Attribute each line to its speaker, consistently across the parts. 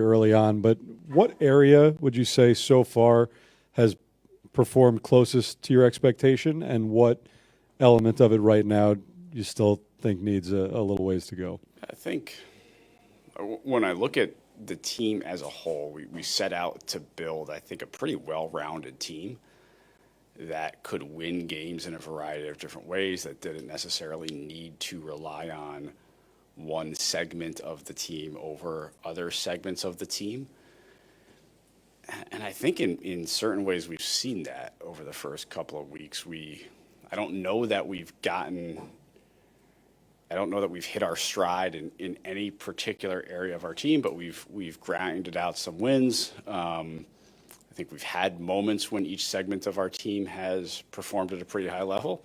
Speaker 1: early on, but what area would you say so far has performed closest to your expectation, and what element of it right now you still think needs a little ways to go?
Speaker 2: I think when I look at the team as a whole, we set out to build, I think, a pretty well-rounded team that could win games in a variety of different ways, that didn't necessarily need to rely on one segment of the team over other segments of the team. And I think in certain ways we've seen that over the first couple of weeks. I don't know that we've hit our stride in any particular area of our team, but we've grinded out some wins. I think we've had moments when each segment of our team has performed at a pretty high level.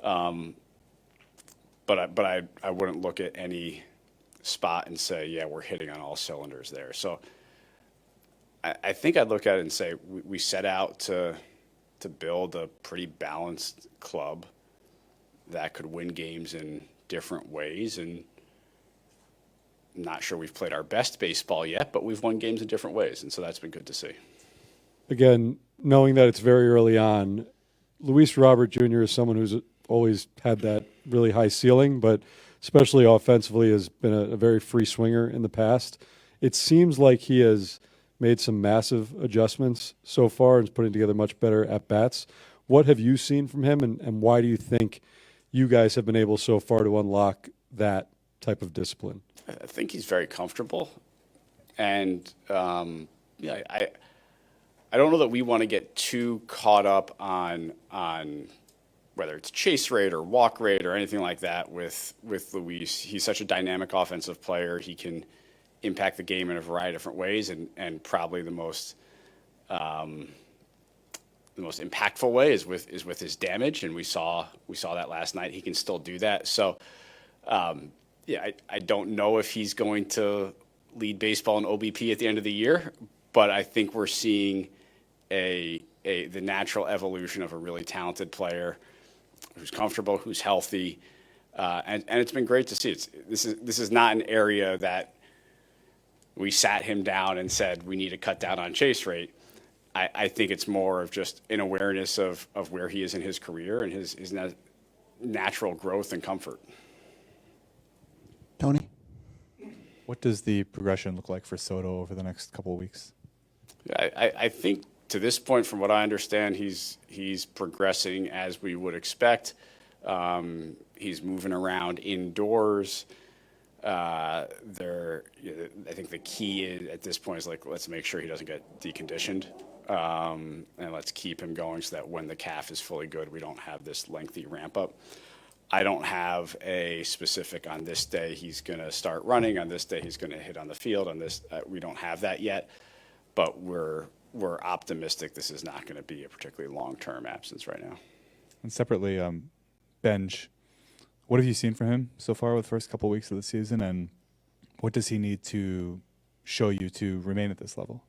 Speaker 2: But I wouldn't look at any spot and say, yeah, we're hitting on all cylinders there. So I think I'd look at it and say we set out to build a pretty balanced club that could win games in different ways. And I'm not sure we've played our best baseball yet, but we've won games in different ways. And so that's been good to see.
Speaker 1: Again, knowing that it's very early on, Luis Robert Jr. is someone who's always had that really high ceiling, but especially offensively has been a very free swinger in the past. It seems like he has made some massive adjustments so far and is putting together much better at-bats. What have you seen from him, and why do you think you guys have been able so far to unlock that type of discipline?
Speaker 2: I think he's very comfortable. And, I don't know that we want to get too caught up on whether it's chase rate or walk rate or anything like that with Luis. He's such a dynamic offensive player. He can impact the game in a variety of different ways, and probably the most impactful way is with his damage, and we saw that last night. He can still do that. So, I don't know if he's going to lead baseball in OBP at the end of the year, but I think we're seeing the natural evolution of a really talented player who's comfortable, who's healthy, and it's been great to see. This is not an area that we sat him down and said we need to cut down on chase rate. I think it's more of just an awareness of where he is in his career and his natural growth and comfort.
Speaker 3: Tony?
Speaker 4: What does the progression look like for Soto over the next couple of weeks?
Speaker 2: I think to this point, from what I understand, he's progressing as we would expect. He's moving around indoors. I think the key at this point is let's make sure he doesn't get deconditioned, and let's keep him going so that when the calf is fully good, we don't have this lengthy ramp up. I don't have a specific on this day he's going to start running, on this day he's going to hit on the field, on this we don't have that yet, but we're optimistic this is not going to be a particularly long-term absence right now.
Speaker 4: And separately, Benj, what have you seen from him so far with the first couple of weeks of the season, and what does he need to show you to remain at this level?